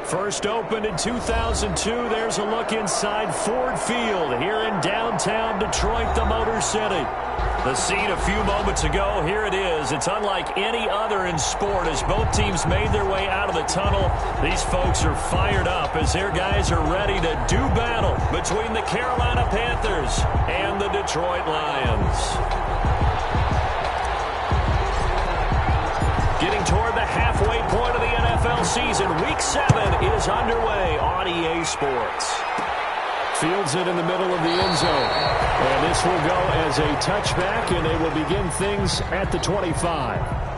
First opened in 2002. There's a look inside Ford Field here in downtown Detroit, the Motor City. The scene a few moments ago, here it is. It's unlike any other in sport as both teams made their way out of the tunnel. These folks are fired up as their guys are ready to do battle between the Carolina Panthers and the Detroit Lions. Getting toward the halfway point of the NFL season, Week 7 is underway on EA Sports. Fields it in the middle of the end zone. And this will go as a touchback, and they will begin things at the 25.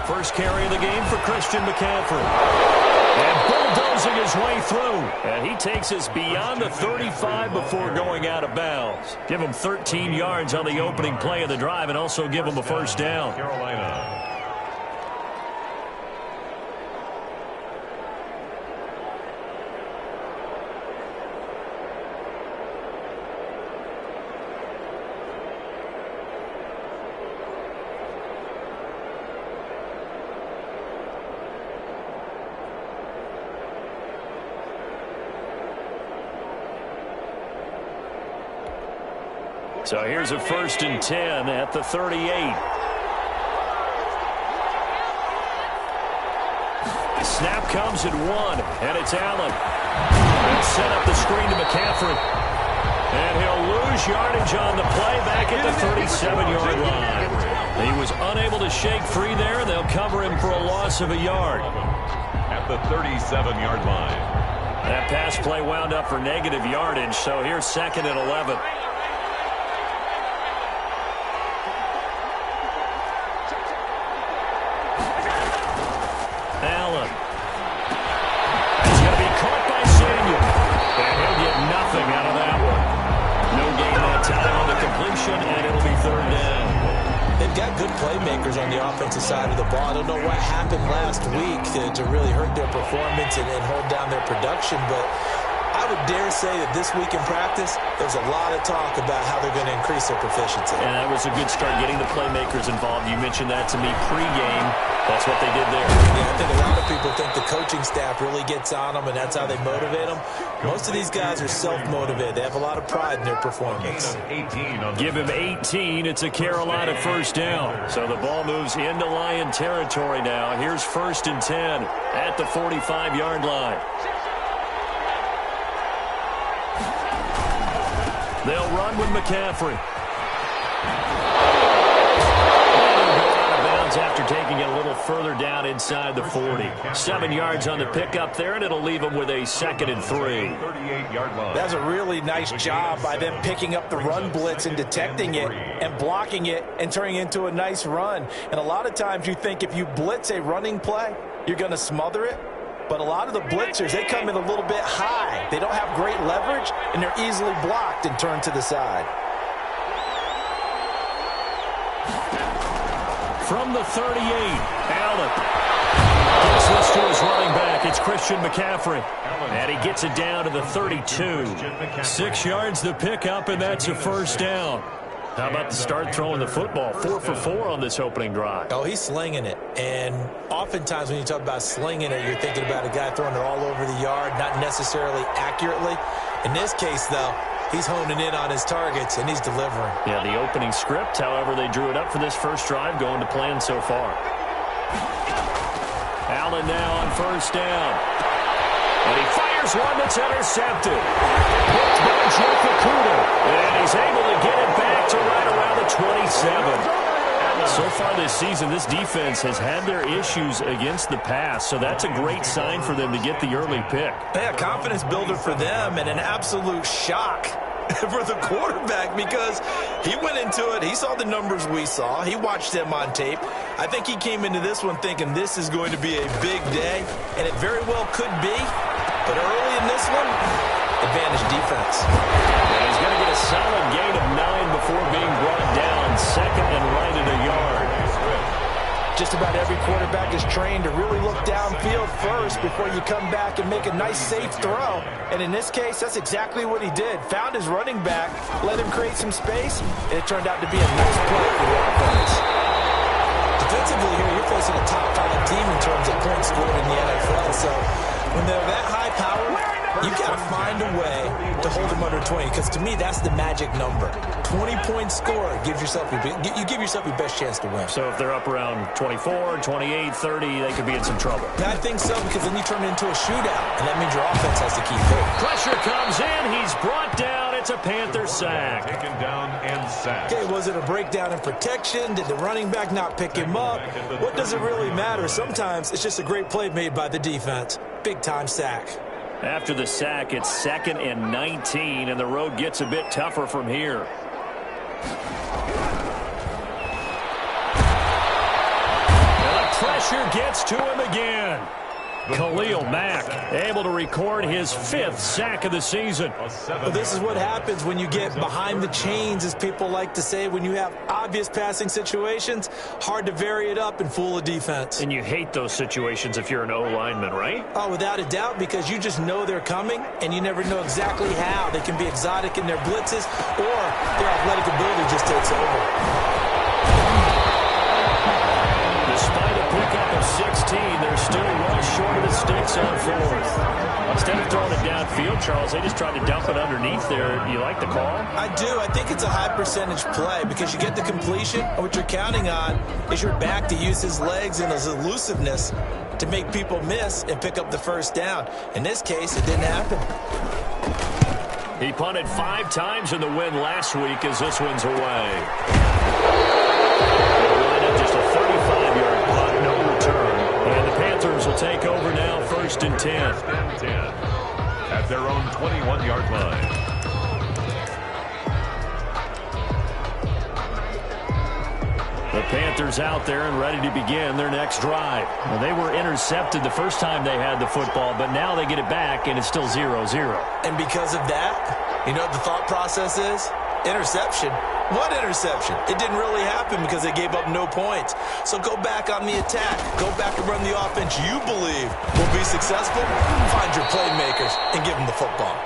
First carry of the game for Christian McCaffrey. And bulldozing his way through. And he takes us beyond the 35 before going out of bounds. Give him 13 yards on the opening play of the drive and also give him a first down. Carolina. So here's a 1st and 10 at the 38. Snap comes at 1, and it's Allen. They'll set up the screen to McCaffrey. And he'll lose yardage on the play back at the 37-yard line. He was unable to shake free there, and they'll cover him for a loss of a yard. At the 37-yard line. That pass play wound up for negative yardage, so here's 2nd and 11. And it'll be 3rd down. They've got good playmakers on the offensive side of the ball. I don't know what happened last week to really hurt their performance and hold down their production, but I would dare say that this week in practice, there's a lot of talk about how they're going to increase their proficiency. And that was a good start, getting the playmakers involved. You mentioned that to me pregame. That's what they did there. Yeah, I think a lot of people think the coaching staff really gets on them, and that's how they motivate them. Most of these guys are self-motivated. They have a lot of pride in their performance. Give him 18. It's a Carolina first down. So the ball moves into Lion territory now. Here's 1st and 10 at the 45-yard line. They'll run with McCaffrey. After taking it a little further down inside the 40. 7 yards on the pickup there, and it'll leave them with a 2nd and 3. 38-yard line. That's a really nice job by them picking up the run blitz and detecting it and blocking it and turning it into a nice run. And a lot of times you think if you blitz a running play, you're going to smother it. But a lot of the blitzers, they come in a little bit high. They don't have great leverage, and they're easily blocked and turned to the side. From the 38, Allen gives this to his running back. It's Christian McCaffrey. And he gets it down to the 32. 6 yards the pickup, and that's a first down. How about the start throwing the football? 4 for 4 on this opening drive. Oh, he's slinging it. And oftentimes when you talk about slinging it, you're thinking about a guy throwing it all over the yard, not necessarily accurately. In this case, though, he's honing in on his targets, and he's delivering. Yeah, the opening script, however, they drew it up for this first drive, going to plan so far. Allen now on first down. And he fires one that's intercepted. Picked by Jeff Okudah. And he's able to get it back to right around the 27. So far this season, this defense has had their issues against the pass, so that's a great sign for them to get the early pick. Yeah, confidence builder for them and an absolute shock for the quarterback because he went into it. He saw the numbers we saw. He watched them on tape. I think he came into this one thinking this is going to be a big day, and it very well could be. But early in this one, advantage defense. And he's going to get a solid gain of 9 before being brought down. Second and right at a yard. Just about every quarterback is trained to really look downfield first before you come back and make a nice, safe throw. And in this case, that's exactly what he did. Found his running back, let him create some space, and it turned out to be a nice play for the offense. Defensively here, you're facing a top 5 team in terms of points scored in the NFL. So when they're that high power, you got to find a way to hold them under 20, because to me, that's the magic number. 20-point score gives yourself you give yourself your best chance to win. So if they're up around 24, 28, 30, they could be in some trouble. Yeah, I think so, because then you turn it into a shootout, and that means your offense has to keep pace. Pressure comes in. He's brought down. It's a Panther sack. Taken down and sacked. Okay, was it a breakdown in protection? Did the running back not pick him up? What does it really matter? Sometimes it's just a great play made by the defense. Big-time sack. After the sack, it's 2nd and 19, and the road gets a bit tougher from here. And the pressure gets to him again. Khalil Mack able to record his 5th sack of the season. Well, this is what happens when you get behind the chains, as people like to say. When you have obvious passing situations, hard to vary it up and fool a defense. And you hate those situations if you're an O-lineman, right? Oh, without a doubt, because you just know they're coming, and you never know exactly how. They can be exotic in their blitzes, or their athletic ability just takes over. Despite a pickup of 16, they're still well short of the sticks on 4th. Instead of throwing it downfield, Charles, they just tried to dump it underneath there. You like the call? I do. I think it's a high-percentage play because you get the completion, and what you're counting on is your back to use his legs and his elusiveness to make people miss and pick up the first down. In this case, it didn't happen. He punted 5 times in the win last week as this one's away. Just a 35-yard punt, no return. And the Panthers will take over now, 1st and 10. At their own 21-yard line. The Panthers out there and ready to begin their next drive. Well, they were intercepted the first time they had the football, but now they get it back, and it's still 0-0. And because of that, you know what the thought process is? Interception. What interception? It didn't really happen because they gave up no points. So go back on the attack. Go back and run the offense you believe will be successful. Find your playmakers and give them the football.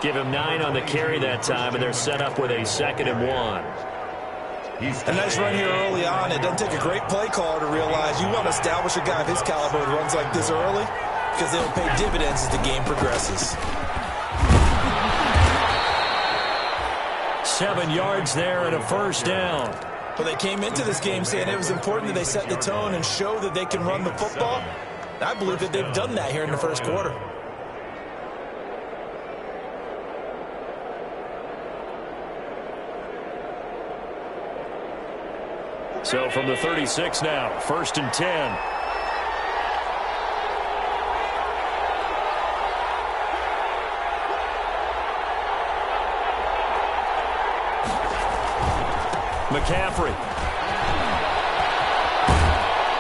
Give him 9 on the carry that time, and they're set up with a 2nd and 1. A nice run here early on. It doesn't take a great play caller to realize you want to establish a guy of his caliber who runs like this early, because they'll pay dividends as the game progresses. 7 yards there and a 1st down. Well, they came into this game saying it was important that they set the tone and show that they can run the football. I believe that they've done that here in the first quarter. So from the 36 now, 1st and 10. McCaffrey.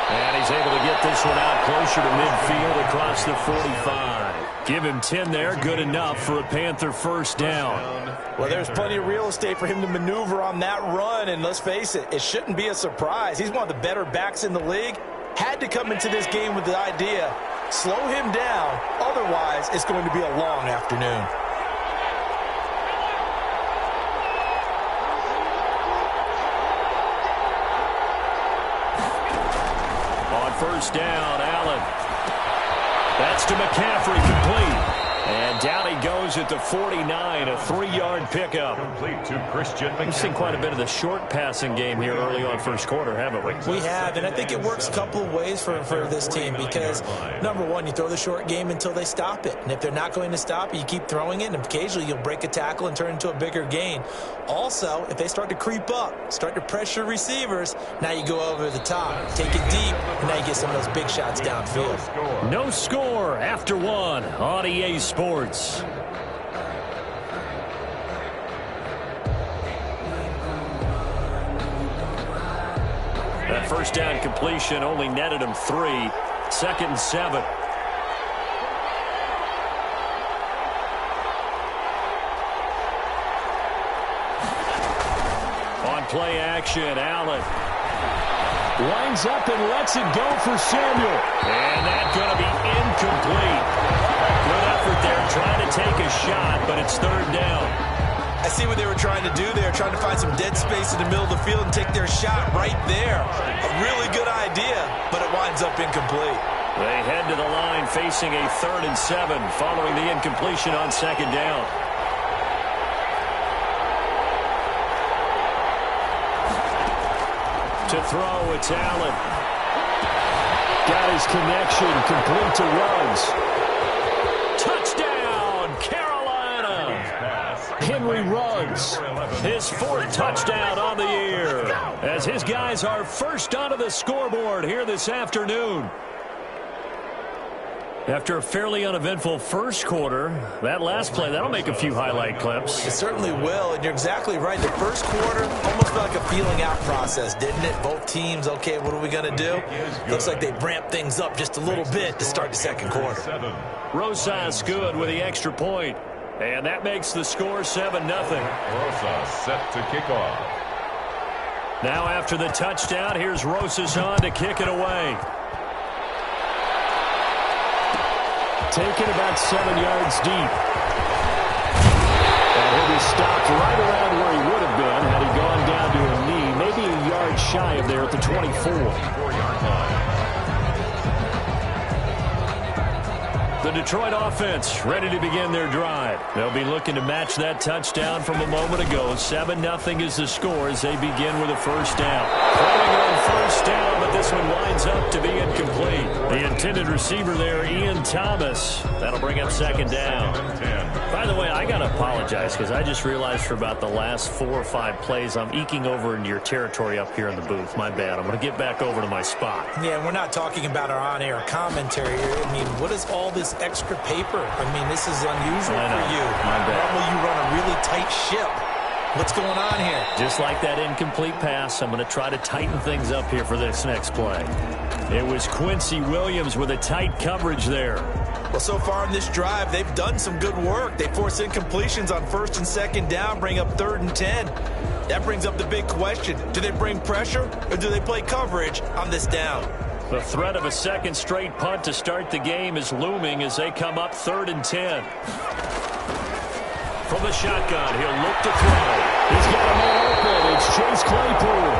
And he's able to get this one out closer to midfield across the 45. Give him 10 there, good enough for a Panther 1st down. Well, there's plenty of real estate for him to maneuver on that run, and let's face it, it shouldn't be a surprise. He's one of the better backs in the league. Had to come into this game with the idea, slow him down, otherwise it's going to be a long afternoon. On 1st down, Allen. That's to McCaffrey, complete. And down he goes at the 49, a 3-yard pickup. Complete to Christian McCaffrey. We've seen quite a bit of the short passing game here early on first quarter, haven't we? We have, and I think it works a couple of ways for this team because, number one, you throw the short game until they stop it. And if they're not going to stop it, you keep throwing it, and occasionally you'll break a tackle and turn into a bigger gain. Also, if they start to creep up, start to pressure receivers, now you go over the top, take it deep, and now you get some of those big shots downfield. No score after 1 on EA Sports. That 1st down completion only netted him 3. 2nd and 7. play action. Allen winds up and lets it go for Samuel. And that's going to be incomplete. Good effort there trying to take a shot, but it's third down. I see what they were trying to do there, trying to find some dead space in the middle of the field and take their shot right there. A really good idea, but it winds up incomplete. They head to the line facing a 3rd and 7 following the incompletion on second down. To throw, it's Allen. Got his connection, complete to Ruggs. Touchdown, Carolina! Henry Ruggs, his 4th touchdown on the year, as his guys are first onto the scoreboard here this afternoon. After a fairly uneventful first quarter, that last play, that'll make a few highlight clips. It certainly will, and you're exactly right. The first quarter almost felt like a feeling out process, didn't it? Both teams, okay, what are we going to do? Looks like they ramped things up just a little bit to start the second quarter. Rosas good with the extra point, and that makes the score 7-0. Rosas set to kick off. Now after the touchdown, here's Rosas on to kick it away. Taken about 7 yards deep. And he'll be stopped right around where he would have been had he gone down to a knee, maybe a yard shy of there at the 24. 4-yard line. The Detroit offense ready to begin their drive. They'll be looking to match that touchdown from a moment ago. 7-0 is the score as they begin with a first down. Throwing on first down, but this one winds up to be incomplete. The intended receiver there, Ian Thomas. That'll bring up second down. By the way, I got to apologize because I just realized for about the last 4 or 5 plays, I'm eking over into your territory up here in the booth. My bad. I'm going to get back over to my spot. Yeah, we're not talking about our on-air commentary here. I mean, what is all this extra paper? I mean, this is unusual for you. My bad. Normally you run a really tight ship. What's going on here? Just like that incomplete pass, I'm going to try to tighten things up here for this next play. It was Quincy Williams with a tight coverage there. Well, so far in this drive, they've done some good work. They force incompletions on 1st and 2nd down, bring up 3rd and 10. That brings up the big question. Do they bring pressure or do they play coverage on this down? The threat of a second straight punt to start the game is looming as they come up 3rd and 10. From the shotgun, he'll look to throw. He's got a man open. It's Chase Claypool.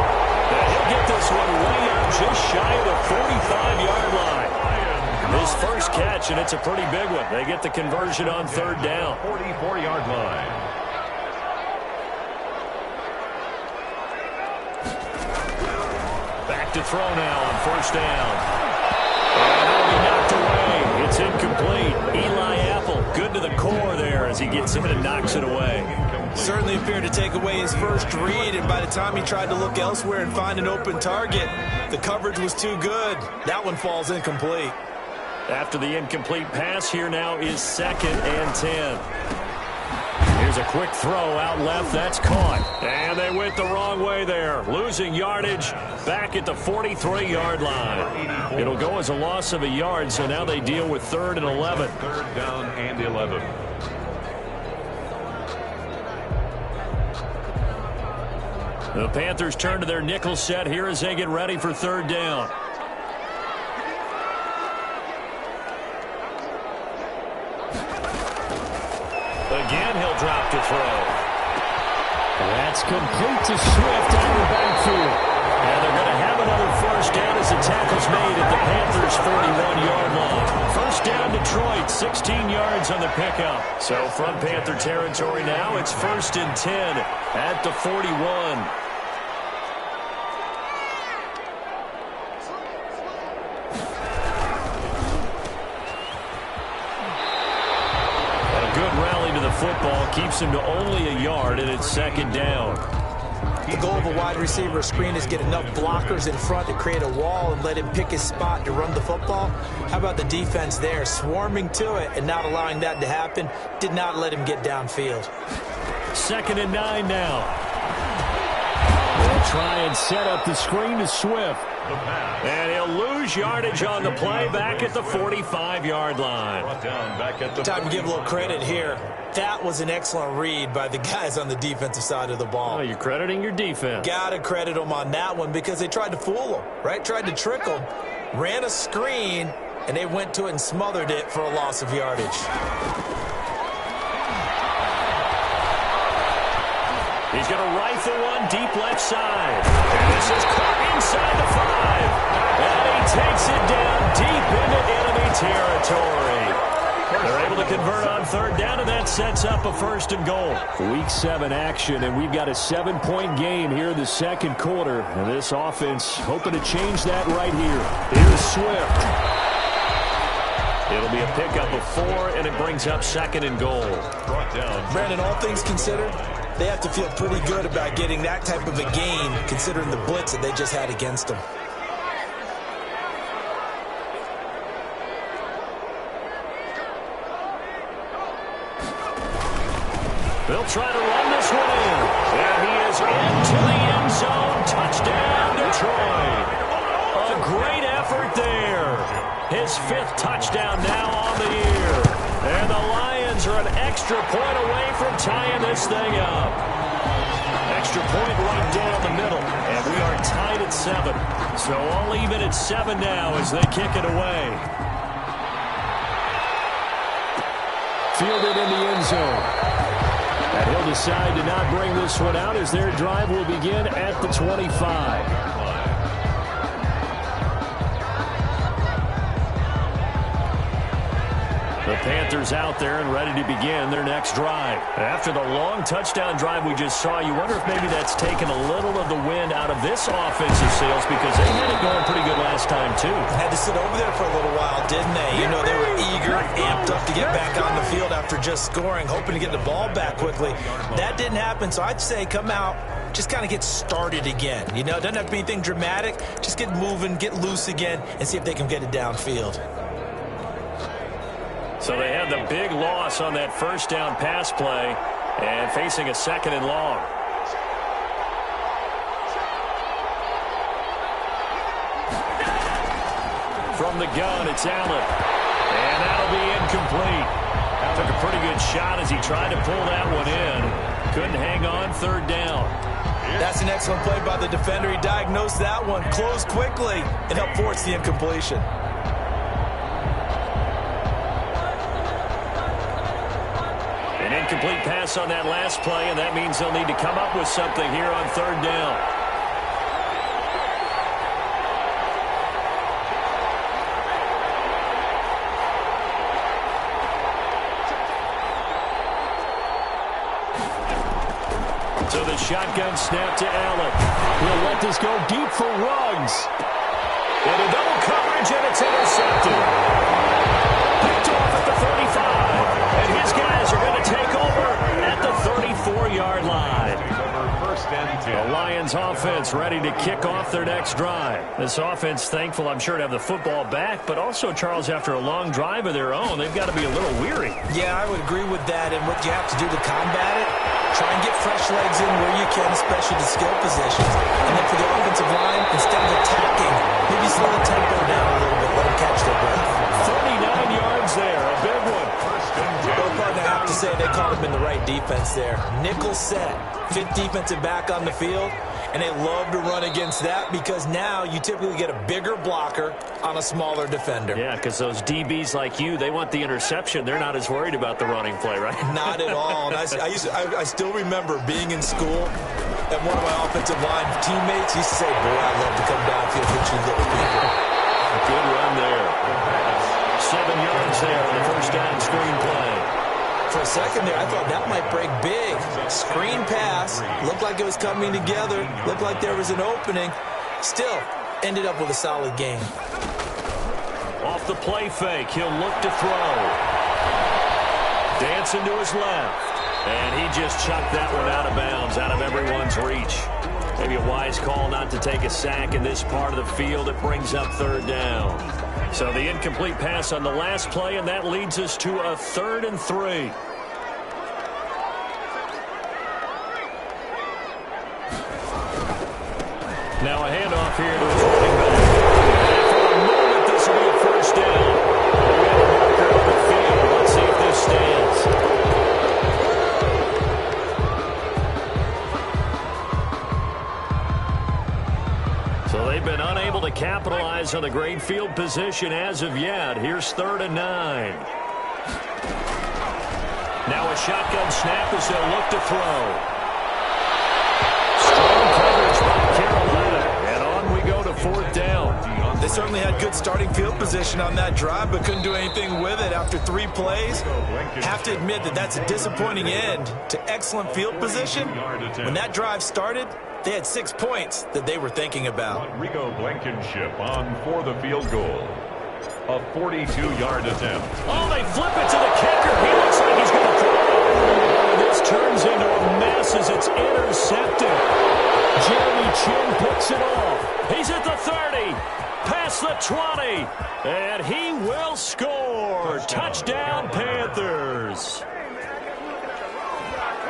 And he'll get this one way up just shy of the 45-yard line. His first catch, and it's a pretty big one. They get the conversion on 3rd down. 44-yard line. Back to throw now on 1st down. And it'll be knocked away. It's incomplete. Eli Apple, good to the core there as he gets in and knocks it away. Certainly appeared to take away his first read, and by the time he tried to look elsewhere and find an open target, the coverage was too good. That one falls incomplete. After the incomplete pass, here now is 2nd and 10. Here's a quick throw out left. That's caught. And they went the wrong way there. Losing yardage back at the 43-yard line. It'll go as a loss of a yard, so now they deal with 3rd and 11. 3rd down and 11. The Panthers turn to their nickel set here as they get ready for 3rd down. Again, he'll drop to throw. That's complete to Swift out of the backfield. And they're going to have another first down as the tackle's made at the Panthers' 41-yard line. First down, Detroit, 16 yards on the pickup. So from Panther territory now, it's 1st and 10 at the 41. Football keeps him to only a yard, and it's 2nd down. The goal of a wide receiver screen is get enough blockers in front to create a wall and let him pick his spot to run the football. How about the defense there, swarming to it and not allowing that to happen? Did not let him get downfield. 2nd and 9 now. They'll try and set up the screen to Swift. And he'll lose yardage on the play back at the 45-yard line. Time to give a little credit here. That was an excellent read by the guys on the defensive side of the ball. Oh, you're crediting your defense. Got to credit them on that one because they tried to fool them, right? Tried to trick them. Ran a screen, and they went to it and smothered it for a loss of yardage. He's going to rifle one deep left side. And this is caught inside the 5. And he takes it down deep into enemy territory. They're able to convert on third down, and that sets up a 1st and goal. Week 7 action, and we've got a 7-point game here in the second quarter. And this offense hoping to change that right here. Here's Swift. It'll be a pickup of 4, and it brings up 2nd and goal. Brandon, all things considered, they have to feel pretty good about getting that type of a gain, considering the blitz that they just had against them. They'll try to run this one in. And he is into the end zone. Touchdown, Detroit. A great effort there. His 5th touchdown now on the year. And the Lions are an extra point away from tying this thing up. Extra point right down the middle. And we are tied at 7. So all even at 7 now as they kick it away. Fielded in the end zone. And he'll decide to not bring this one out as their drive will begin at the 25. The Panthers out there and ready to begin their next drive. After the long touchdown drive we just saw, you wonder if maybe that's taken a little of the wind out of this offensive sails because they had it going pretty good last time, too. Had to sit over there for a little while, didn't they? You know, they were eager, amped up to get back on the field after just scoring, hoping to get the ball back quickly. That didn't happen, so I'd say come out, just kind of get started again. You know, it doesn't have to be anything dramatic. Just get moving, get loose again, and see if they can get it downfield. So they had the big loss on that 1st down pass play and facing a 2nd and long. From the gun, it's Allen. And that'll be incomplete. Took a pretty good shot as he tried to pull that one in. Couldn't hang on 3rd down. That's an excellent play by the defender. He diagnosed that one, closed quickly, and helped force the incompletion. An incomplete pass on that last play, and that means they'll need to come up with something here on 3rd down. So the shotgun snap to Allen. He'll let this go deep for Ruggs. And a double coverage, and it's intercepted. Picked off at the 35. And his guys are going to take over at the 34-yard line. The Lions offense ready to kick off their next drive. This offense thankful, I'm sure, to have the football back, but also, Charles, after a long drive of their own, they've got to be a little weary. Yeah, I would agree with that, and what you have to do to combat it, try and get fresh legs in where you can, especially the skill positions. And then for the offensive line, instead of attacking, maybe slow the tempo down a little bit, let them catch their breath. 39 yards there, a big one. I have to say they caught him in the right defense there. Nickel set, 5th defensive back on the field, and they love to run against that because now you typically get a bigger blocker on a smaller defender. Yeah, because those DBs like you, they want the interception. They're not as worried about the running play, right? Not at all. And I still remember being in school, and one of my offensive line teammates used to say, boy, I love to come downfield with you little people. Good run there. 7 yards there on the 1st down screen play. For a second there, I thought that might break big. Screen pass. Looked like it was coming together. Looked like there was an opening. Still, ended up with a solid game. Off the play fake, he'll look to throw. Dancing to his left. And he just chucked that one out of bounds, out of everyone's reach. Maybe a wise call not to take a sack in this part of the field. It brings up 3rd down. So the incomplete pass on the last play, and that leads us to a 3rd and 3. Now a handoff here to his running back. And for a moment, this will be a first down. We have a marker on the field. Let's see if this stands. So they've been unable to capitalize on the great field position as of yet. Here's 3rd and 9. Now a shotgun snap as they'll look to throw. Strong coverage by Carolina. And on we go to 4th down. They certainly had good starting field position on that drive, but couldn't do anything with it after 3 plays. Have to admit that that's a disappointing end to excellent field position. When that drive started, they had 6 points that they were thinking about. Rodrigo Blankenship on for the field goal. A 42-yard attempt. Oh, they flip it to the kicker. He looks like he's going to throw it. This turns into a mess as it's intercepted. Jeremy Chin picks it off. He's at the 30. Past the 20. And he will score. Touchdown, Panthers.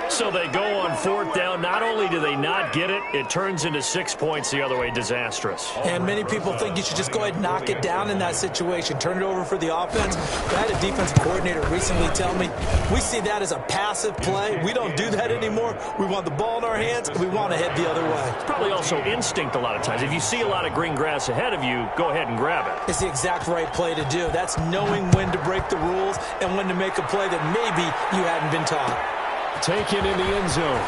So they go on 4th down. Not only do they not get it, it turns into 6 points the other way. Disastrous. And many people think you should just go ahead and knock it down in that situation. Turn it over for the offense. But I had a defensive coordinator recently tell me, we see that as a passive play. We don't do that anymore. We want the ball in our hands, and we want to head the other way. It's probably also instinct a lot of times. If you see a lot of green grass ahead of you, go ahead and grab it. It's the exact right play to do. That's knowing when to break the rules and when to make a play that maybe you hadn't been taught. Taken in the end zone.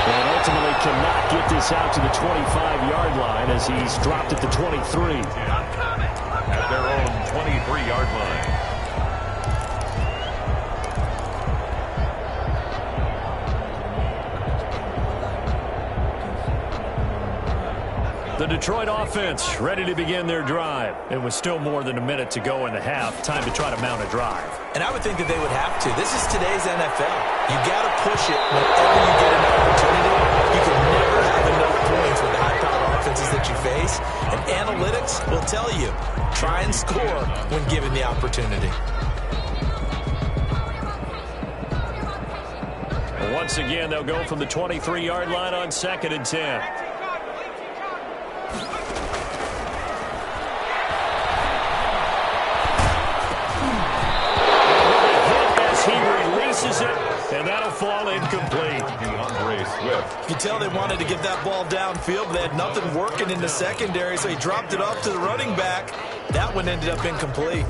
And ultimately cannot get this out to the 25-yard line as he's dropped at the 23. At their own 23-yard line. The Detroit offense ready to begin their drive. It was still more than a minute to go in the half. Time to try to mount a drive. And I would think that they would have to. This is today's NFL. You got to push it whenever you get an opportunity. You can never have enough points with the high-powered offenses that you face. And analytics will tell you, try and score when given the opportunity. Once again, they'll go from the 23-yard line on 2nd and 10. And that'll fall incomplete. Swift. You can tell they wanted to get that ball downfield, but they had nothing working in the secondary, so he dropped it off to the running back. That one ended up incomplete.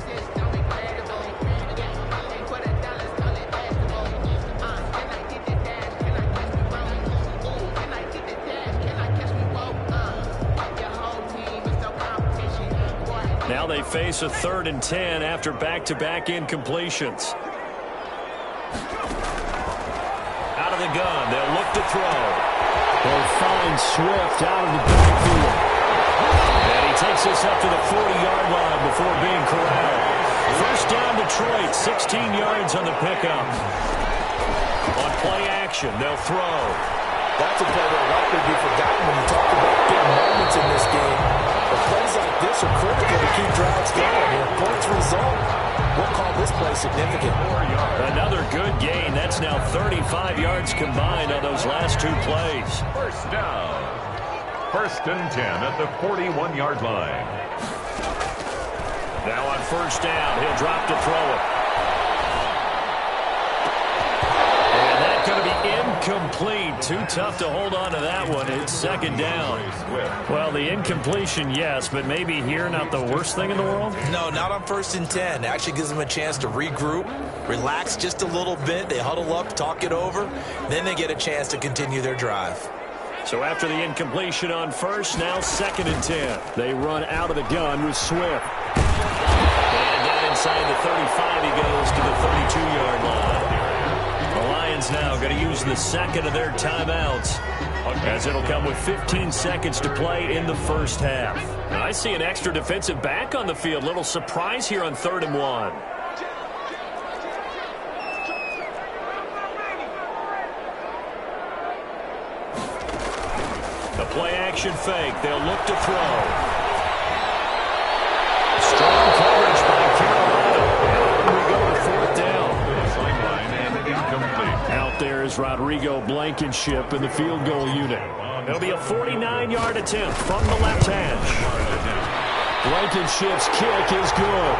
Now they face a 3rd and 10 after back-to-back incompletions. Out of the gun, they'll look to throw. They'll find Swift out of the backfield. And he takes us up to the 40-yard line before being corralled. First down, Detroit, 16 yards on the pickup. On play action, they'll throw. That's a play that will likely be forgotten when you talk about big moments in this game. But plays like this are critical to keep drives going. If points result, we'll call this play significant. Another good gain. That's now 35 yards combined on those last 2 plays. First down. 1st and 10 at the 41-yard line. Now on 1st down, he'll drop to throw it. And that's going to be incomplete. Too tough to hold on to that one. It's 2nd down. Well, the incompletion, yes, but maybe here not the worst thing in the world? No, not on 1st and 10. It actually gives them a chance to regroup, relax just a little bit. They huddle up, talk it over. Then they get a chance to continue their drive. So after the incompletion on 1st, now 2nd and 10. They run out of the gun with Swift. And down inside the 35, he goes to the 32-yard line. The Lions now going to use the 2nd of their timeouts, as it'll come with 15 seconds to play in the 1st half. And I see an extra defensive back on the field. Little surprise here on 3rd and 1. The play-action fake. They'll look to throw. Strong coverage by Carolina. And we go to 4th down. Sideline and incomplete. Out there is Rodrigo Blankenship in the field goal unit. It'll be a 49-yard attempt from the left hash. Blankenship's kick is good.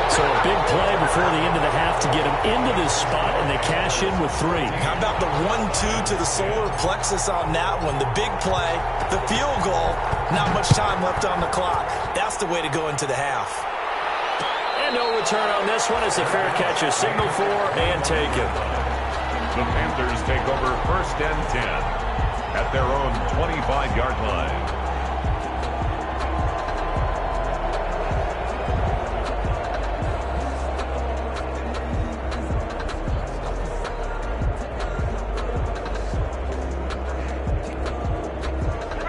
So a big play before the end of the half to get them into this spot, and they cash in with 3. How about the 1-2 to the solar plexus on that one? The big play, the field goal, not much time left on the clock. That's the way to go into the half. And no return on this one as the fair catch is signaled for and taken. The Panthers take over 1st and 10 at their own 25-yard line.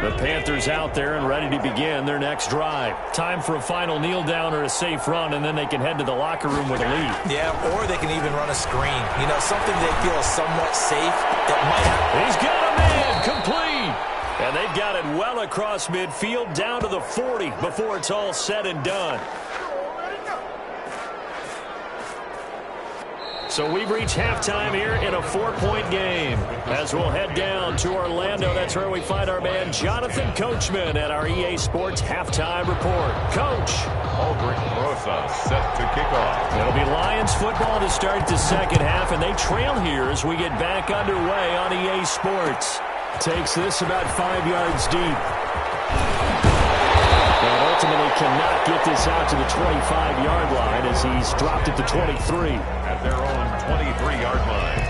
The Panthers out there and ready to begin their next drive. Time for a final kneel down or a safe run, and then they can head to the locker room with a lead. Yeah, or they can even run a screen. You know, something they feel is somewhat safe that might happen. He's got a man, complete. And they've got it well across midfield down to the 40 before it's all said and done. So we've reached halftime here in a 4-point game. As we'll head down to Orlando, that's where we find our man Jonathan Coachman at our EA Sports Halftime Report. Coach. Aldrich Rosa set to kick off. It'll be Lions football to start the second half, and they trail here as we get back underway on EA Sports. Takes this about 5 yards deep. And ultimately cannot get this out to the 25-yard line as he's dropped it to 23. At their own 23-yard line.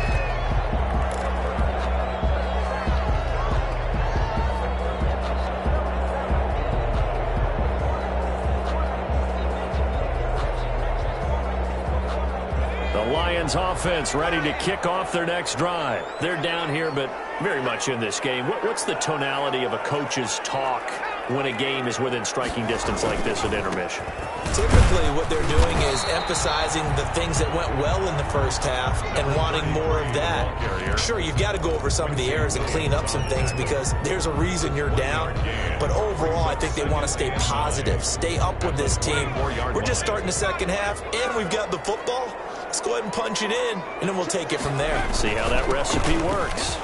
The Lions offense ready to kick off their next drive. They're down here, but very much in this game. What's the tonality of a coach's talk when a game is within striking distance like this at intermission? Typically, what they're doing is emphasizing the things that went well in the first half and wanting more of that. Sure, you've got to go over some of the errors and clean up some things because there's a reason you're down. But overall, I think they want to stay positive, stay up with this team. We're just starting the second half, and we've got the football. Let's go ahead and punch it in, and then we'll take it from there. See how that recipe works.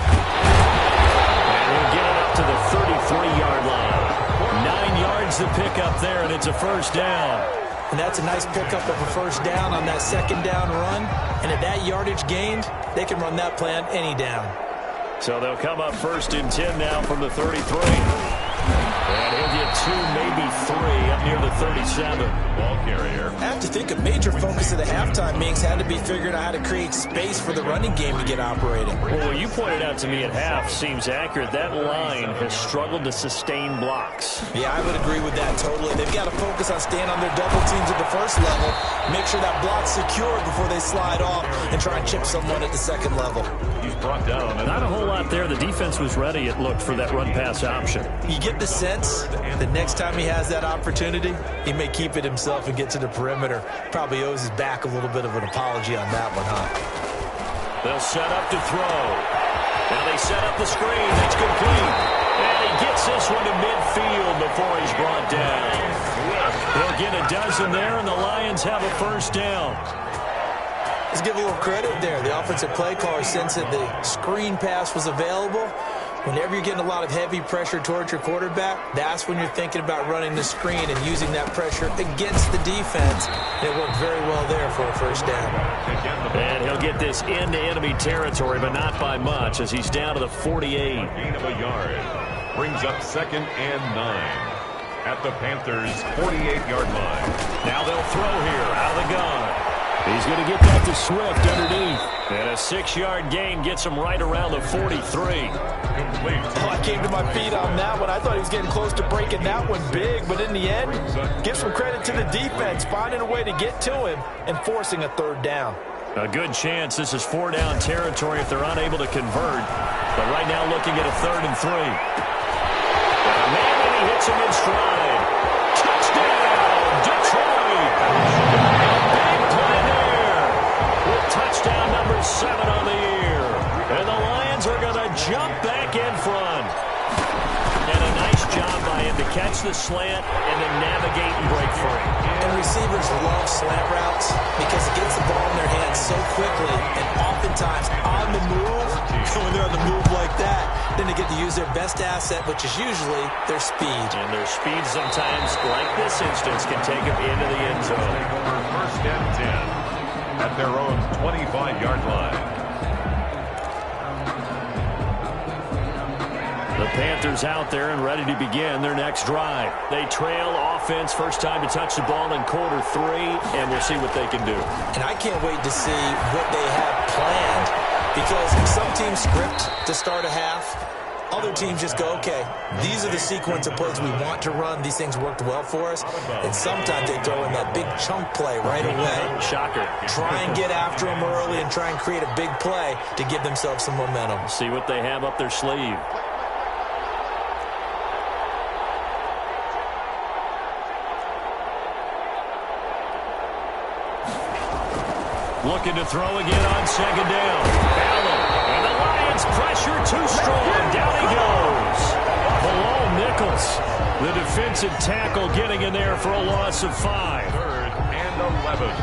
And we'll get it up to the 33-yard line. 9 yards to pick up there, and it's a first down. And that's a nice pickup of a first down on that second down run. And at that yardage gained, they can run that play on any down. So they'll come up 1st and 10 now from the 33. And he'll get 2, maybe 3 up near the 37. Ball carrier. I have to think a major focus of the halftime meetings had to be figuring out how to create space for the running game to get operating. Well, what you pointed out to me at half seems accurate. That line has struggled to sustain blocks. Yeah, I would agree with that totally. They've got to focus on staying on their double teams at the first level, make sure that block's secured before they slide off, and try and chip someone at the second level. He's brought down. Not a whole lot there. The defense was ready, it looked, for that run-pass option. You get the sense that next time he has that opportunity, he may keep it himself and get to the perimeter. Probably owes his back a little bit of an apology on that one, huh? They'll set up to throw. Now they set up the screen. That's complete. And he gets this one to midfield before he's brought down. He'll get a dozen there, and the Lions have a first down. Let's give a little credit there. The offensive play caller sensed that the screen pass was available. Whenever you're getting a lot of heavy pressure towards your quarterback, that's when you're thinking about running the screen and using that pressure against the defense. And it worked very well there for a first down. And he'll get this into enemy territory, but not by much, as he's down to the 48. Gain of a yard. Brings up 2nd and 9 at the Panthers' 48-yard line. Now they'll throw here out of the gun. He's going to get that to Swift underneath. And a 6-yard gain gets him right around the 43. Oh, I came to my feet on that one. I thought he was getting close to breaking that one big, but in the end, give some credit to the defense, finding a way to get to him and forcing a third down. A good chance this is 4-down territory if they're unable to convert. But right now looking at a 3rd and 3. Man, and he hits him in stride. Touchdown, Detroit! Big play there with touchdown number 7 on the year. And the Lions are going to jump back in front. And a nice job by him to catch the slant and then navigate and break free. And receivers love slant routes because it gets the ball in their hands so quickly and oftentimes on the move. When they're on the move like that, then they get the to use their best asset, which is usually their speed. And their speed sometimes, like this instance, can take them into the end zone. For first and 10 at their own 25-yard line. The Panthers out there and ready to begin their next drive. They trail offense, first time to touch the ball in quarter 3, and we'll see what they can do. And I can't wait to see what they have planned, because some teams script to start a half. Other teams just go, okay, these are the sequence of plays we want to run. These things worked well for us. And sometimes they throw in that big chunk play right away. Shocker. Try and get after them early and try and create a big play to give themselves some momentum. See what they have up their sleeve. Looking to throw again on second down. Allen, and the Lions pressure too strong. Down he goes. Below Nichols. The defensive tackle getting in there for a loss of 5. 3rd and 11.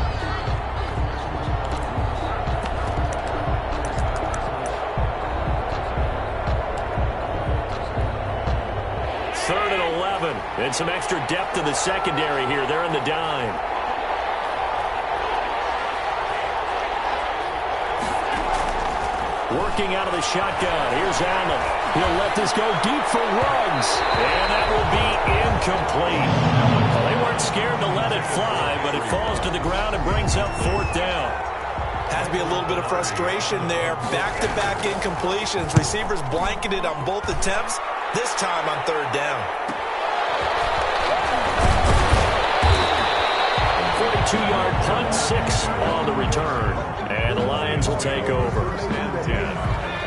Third and 11. And some extra depth in the secondary here. They're in the dime. Working out of the shotgun. Here's Allen. He'll let this go deep for Ruggs. And that will be incomplete. Well, they weren't scared to let it fly, but it falls to the ground and brings up 4th down. Has to be a little bit of frustration there. Back-to-back incompletions. Receivers blanketed on both attempts. This time on 3rd down. 42-yard punt, 6 on the return. And the Lions will take over.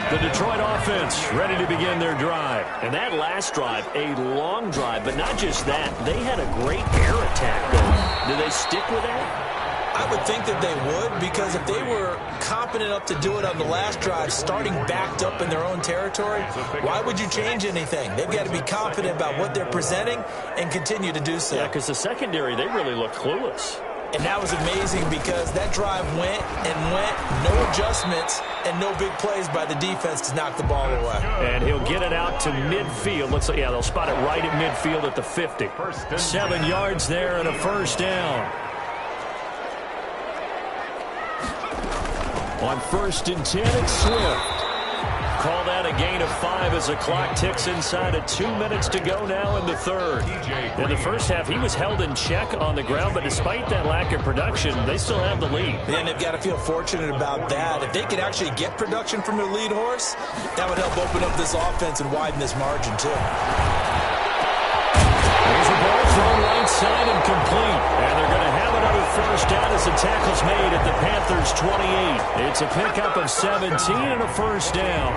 The Detroit offense ready to begin their drive. And that last drive, a long drive, but not just that. They had a great air attack going. Do they stick with that? I would think that they would, because if they were competent enough to do it on the last drive, starting backed up in their own territory, why would you change anything? They've got to be confident about what they're presenting and continue to do so. Yeah, because the secondary, they really looked clueless. And that was amazing, because that drive went and went, no adjustments, and no big plays by the defense to knock the ball away. And he'll get it out to midfield. Looks like, yeah, they'll spot it right at midfield at the 50. 7 yards there and a first down. On 1st and 10, it's Swift. Call that a gain of 5 as the clock ticks inside of 2 minutes to go now in the 3rd. In the first half, he was held in check on the ground, but despite that lack of production, they still have the lead. And they've got to feel fortunate about that. If they could actually get production from their lead horse, that would help open up this offense and widen this margin too. Here's a ball thrown right side and complete. And they're going to have another first down as the tackle's made at the Panthers' 28. It's a pickup of 17 and a first down.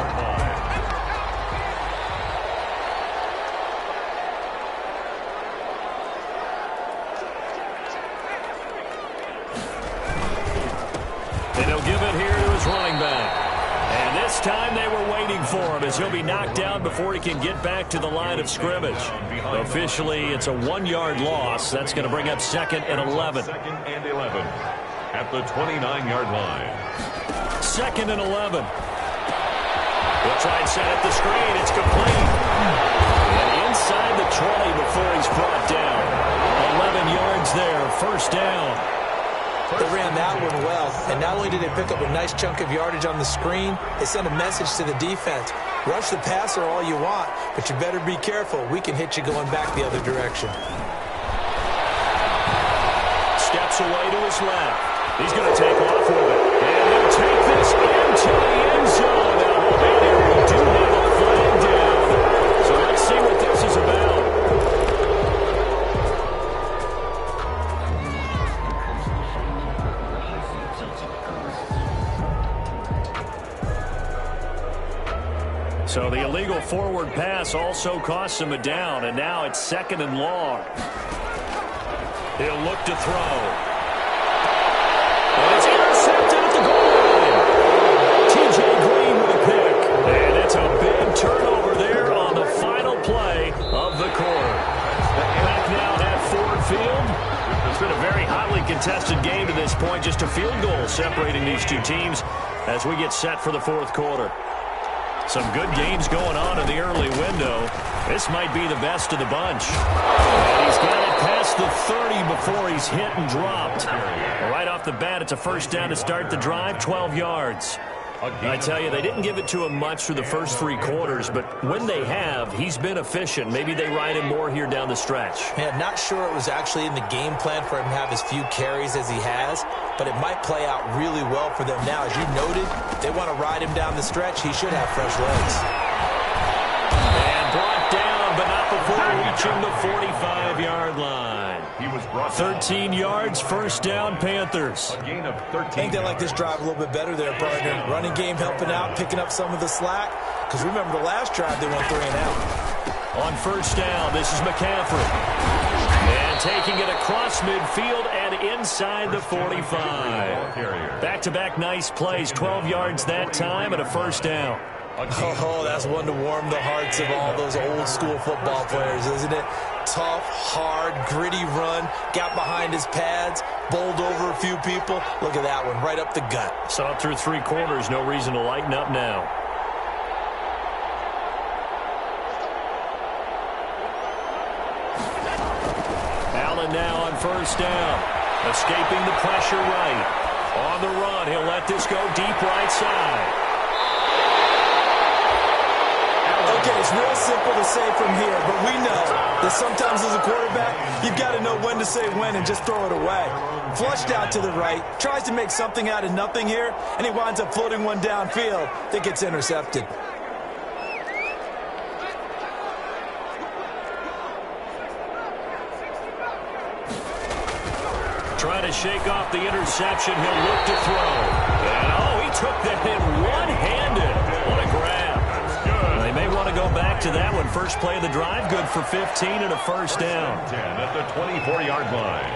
And he'll give it here to his running back. And this time they were waiting for him, as he'll be knocked down before he can get back to the line of scrimmage. Officially, it's a 1-yard loss. That's going to bring up 2nd and 11. 2nd and 11 at the 29-yard line. 2nd and 11. He'll try and set up the screen. It's complete. And inside the 20 before he's brought down. 11 yards there. First down. They ran that one well, and not only did they pick up a nice chunk of yardage on the screen, they sent a message to the defense. Rush the passer all you want, but you better be careful. We can hit you going back the other direction. Steps away to his left. He's going to take off with it. And he'll take this into the end zone. Now, we do have a flag down. So let's see what this is about. So the illegal forward pass also costs him a down, and now it's 2nd and long. He'll look to throw. And it's intercepted at the goal line. T.J. Green with a pick. And it's a big turnover there on the final play of the quarter. Back now at Ford Field. It's been a very hotly contested game to this point. Just a field goal separating these two teams as we get set for the 4th quarter. Some good gains going on in the early window. This might be the best of the bunch. And he's got it past the 30 before he's hit and dropped. Right off the bat, it's a first down to start the drive, 12 yards. I tell you, they didn't give it to him much through the first 3 quarters, but when they have, he's been efficient. Maybe they ride him more here down the stretch. Yeah, not sure it was actually in the game plan for him to have as few carries as he has, but it might play out really well for them now. As you noted, they want to ride him down the stretch. He should have fresh legs. And brought down, but not before reaching the 45-yard line. He was brought 13 yards, first down, Panthers. A gain of 13. I think they like this drive a little bit better there, partner. Running game helping out, picking up some of the slack. Because remember the last drive, they went 3 and out. On first down, this is McCaffrey. And taking it across midfield and inside the 45. Back-to-back nice plays, 12 yards that time and a first down. Oh, that's one to warm the hearts of all those old-school football players, isn't it? Tough, hard, gritty run, got behind his pads, bowled over a few people. Look at that one, right up the gut. Saw it through 3 quarters, no reason to lighten up now. Allen now on first down, escaping the pressure right. On the run, he'll let this go deep right side. Okay, it's real simple to say from here, but we know that sometimes as a quarterback, you've got to know when to say when and just throw it away. Flushed out to the right, tries to make something out of nothing here, and he winds up floating one downfield that gets intercepted. Trying to shake off the interception, he'll look to throw. And, he took that in one-handed. What a grab. They may want to go back to that one. First play of the drive, good for 15 and a first down. 10 at the 24-yard line.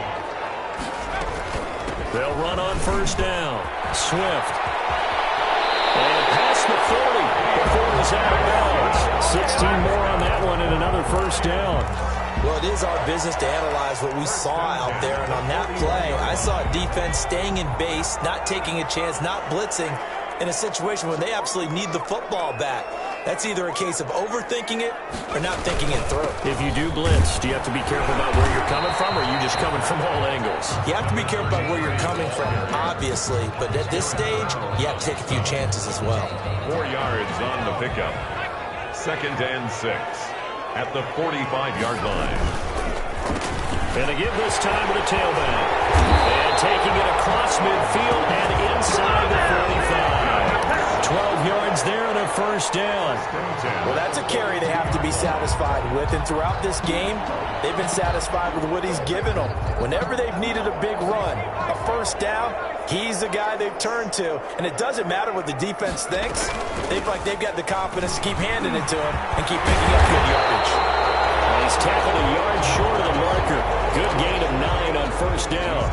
They'll run on first down. Swift. And past the 40 before he's out of bounds. 16 more on that one and another first down. Well, it is our business to analyze what we saw out there, and on that play, I saw a defense staying in base, not taking a chance, not blitzing, in a situation when they absolutely need the football back. That's either a case of overthinking it or not thinking it through. If you do blitz, do you have to be careful about where you're coming from, or are you just coming from all angles? You have to be careful about where you're coming from, obviously, but at this stage, you have to take a few chances as well. 4 yards on the pickup. 2nd and 6 at the 45-yard line. And a give this time to the tailback. And taking it across midfield and inside the 45. 12 yards there and a first down. Well, that's a carry they have to be satisfied with, and throughout this game, they've been satisfied with what he's given them. Whenever they've needed a big run, a first down, he's the guy they've turned to, and it doesn't matter what the defense thinks. They've got the confidence to keep handing it to him and keep picking up good yardage. He's tackled a yard short of the marker. Good gain of 9 on first down.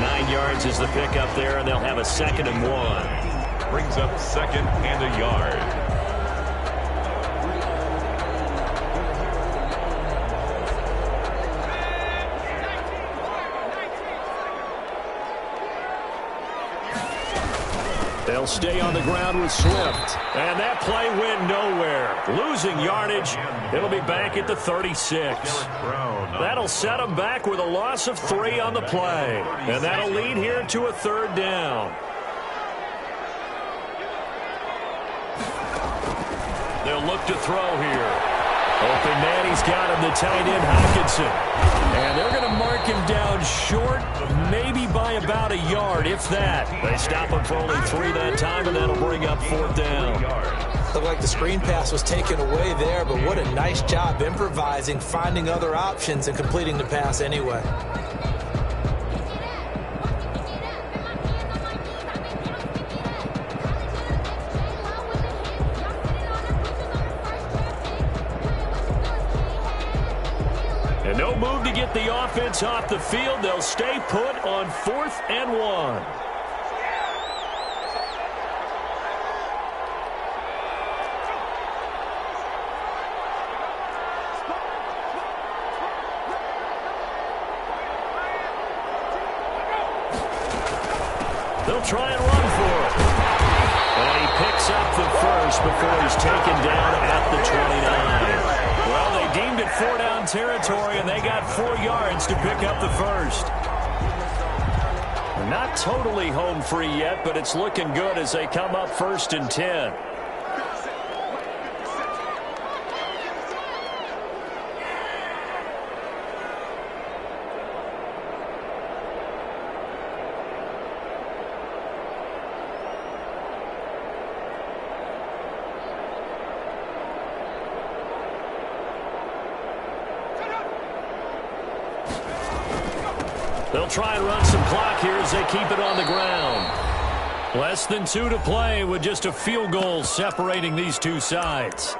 9 yards is the pickup there, and they'll have a 2nd and 1. Brings up 2nd and a yard. They'll stay on the ground with Swift. And that play went nowhere. Losing yardage. It'll be back at the 36. That'll set them back with a loss of 3 on the play. And that'll lead here to a 3rd down. They'll look to throw here. Open man, he's got him, the tight end, Hockenson. And they're going to mark him down short, maybe by about a yard, if that. They stop him for only 3 that time, and that'll bring up 4th down. Looked like the screen pass was taken away there, but what a nice job improvising, finding other options, and completing the pass anyway. And no move to get the offense off the field. They'll stay put on 4th and 1. They'll try and run for it. And he picks up the first before he's taken down at the 29. Well, they deemed it 4-down territory, and they got 4 yards to pick up the first. Not totally home free yet, but it's looking good as they come up 1st and 10. They'll try and run some clock here as they keep it on the ground. Less than 2 to play with just a field goal separating these two sides.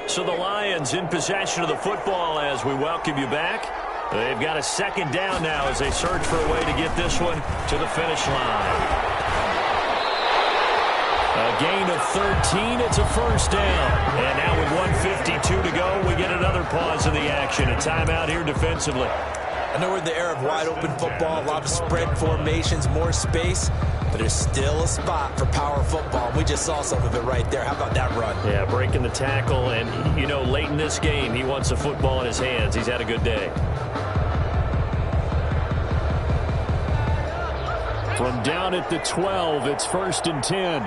So the Lions in possession of the football as we welcome you back. They've got a 2nd down now as they search for a way to get this one to the finish line. A gain of 13. It's a 1st down. And now with 1:52 to go, we get another pause in the action. A timeout here defensively. I know we're in the era of wide-open football, a lot of spread formations, more space, but there's still a spot for power football. We just saw some of it right there. How about that run? Yeah, breaking the tackle, and, you know, late in this game, he wants the football in his hands. He's had a good day. From down at the 12, it's 1st and 10.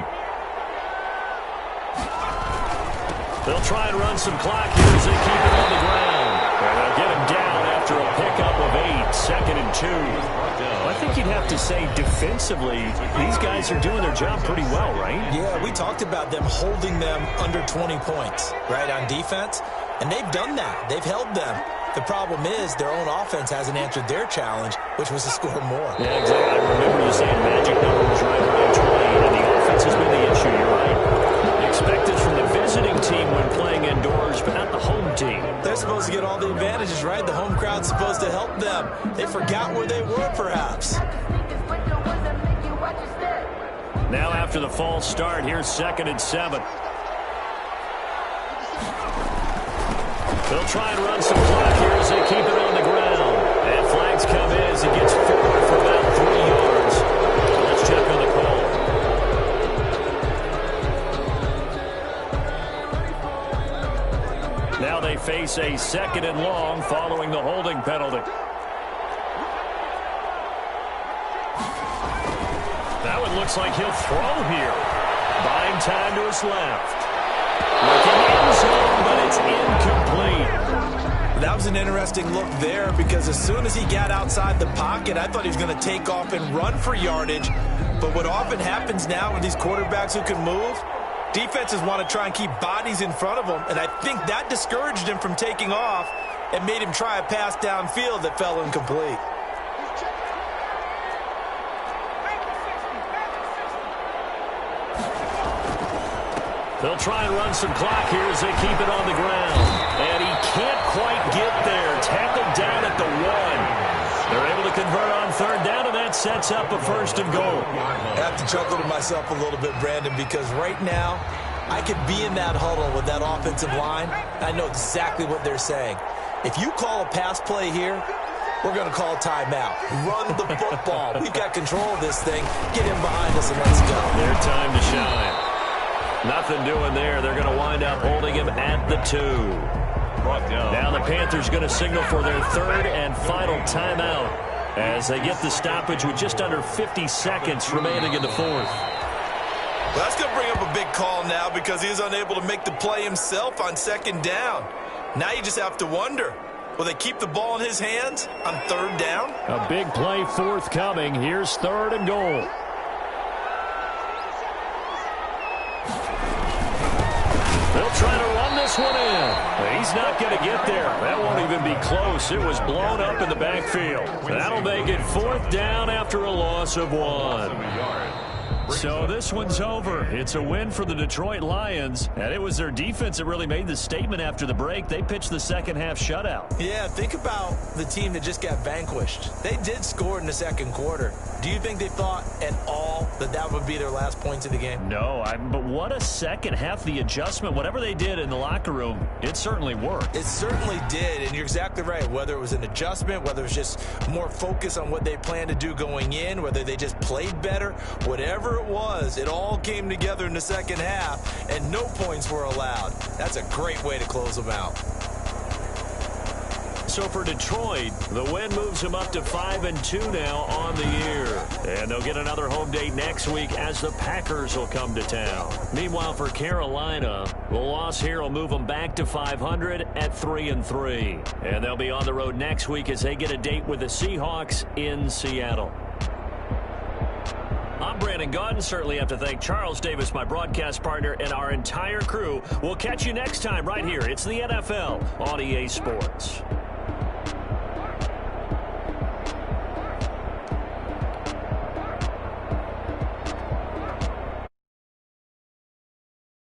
They'll try and run some clock here as they keep it on the ground. And they'll get him down after a pickup of 8, 2nd and 2. I think you'd have to say defensively, these guys are doing their job pretty well, right? Yeah, we talked about them holding them under 20 points, right, on defense. And they've done that. They've held them. The problem is their own offense hasn't answered their challenge, which was to score more. Yeah, exactly. I remember you saying magic number was right around 20, and the offense has been the issue. You're right. Expected from the visiting team when playing indoors, but not the home team. They're supposed to get all the advantages, right? The home crowd's supposed to help them. They forgot where they were, perhaps. Now after the false start, here's 2nd and 7. They'll try and run some clock here as they keep it on the ground. And flags come in as he gets forward for about 3 yards. Let's check on the call. Now they face a 2nd and long following the holding penalty. That one looks like he'll throw here. Buying time to his left. Looking end zone, but it's incomplete. That was an interesting look there because as soon as he got outside the pocket, I thought he was going to take off and run for yardage. But what often happens now with these quarterbacks who can move, defenses want to try and keep bodies in front of them, and I think that discouraged him from taking off and made him try a pass downfield that fell incomplete. They'll try and run some clock here as they keep it on the ground. And he can't quite get there. Tackled down at the 1. They're able to convert on 3rd down, and that sets up a 1st and goal. I have to chuckle to myself a little bit, Brandon, because right now I could be in that huddle with that offensive line. I know exactly what they're saying. If you call a pass play here, we're going to call a timeout. Run the football. We've got control of this thing. Get him behind us and let's go. Their time to shine. Nothing doing there. They're going to wind up holding him at the 2. Now the Panthers going to signal for their 3rd and final timeout as they get the stoppage with just under 50 seconds remaining in the 4th. Well, that's going to bring up a big call now because he was unable to make the play himself on 2nd down. Now you just have to wonder, will they keep the ball in his hands on 3rd down? A big play forthcoming. Here's 3rd and goal. They'll try to run this one in. He's not going to get there. That won't even be close. It was blown up in the backfield. That'll make it 4th down after a loss of 1. So this one's over. It's a win for the Detroit Lions, and it was their defense that really made the statement after the break. They pitched the second half shutout. Yeah, think about the team that just got vanquished. They did score in the second quarter. Do you think they thought at all that that would be their last points of the game? No, but what a second half. The adjustment, whatever they did in the locker room, it certainly worked. It certainly did, and you're exactly right. Whether it was an adjustment, whether it was just more focus on what they planned to do going in, whether they just played better, whatever it was, it all came together in the second half, and no points were allowed. That's a great way to close them out. So for Detroit, the win moves them up to 5-2 now on the year. And they'll get another home date next week as the Packers will come to town. Meanwhile, for Carolina, the loss here will move them back to 500 at 3-3. And they'll be on the road next week as they get a date with the Seahawks in Seattle. I'm Brandon Gaudin. Certainly have to thank Charles Davis, my broadcast partner, and our entire crew. We'll catch you next time right here. It's the NFL on EA Sports.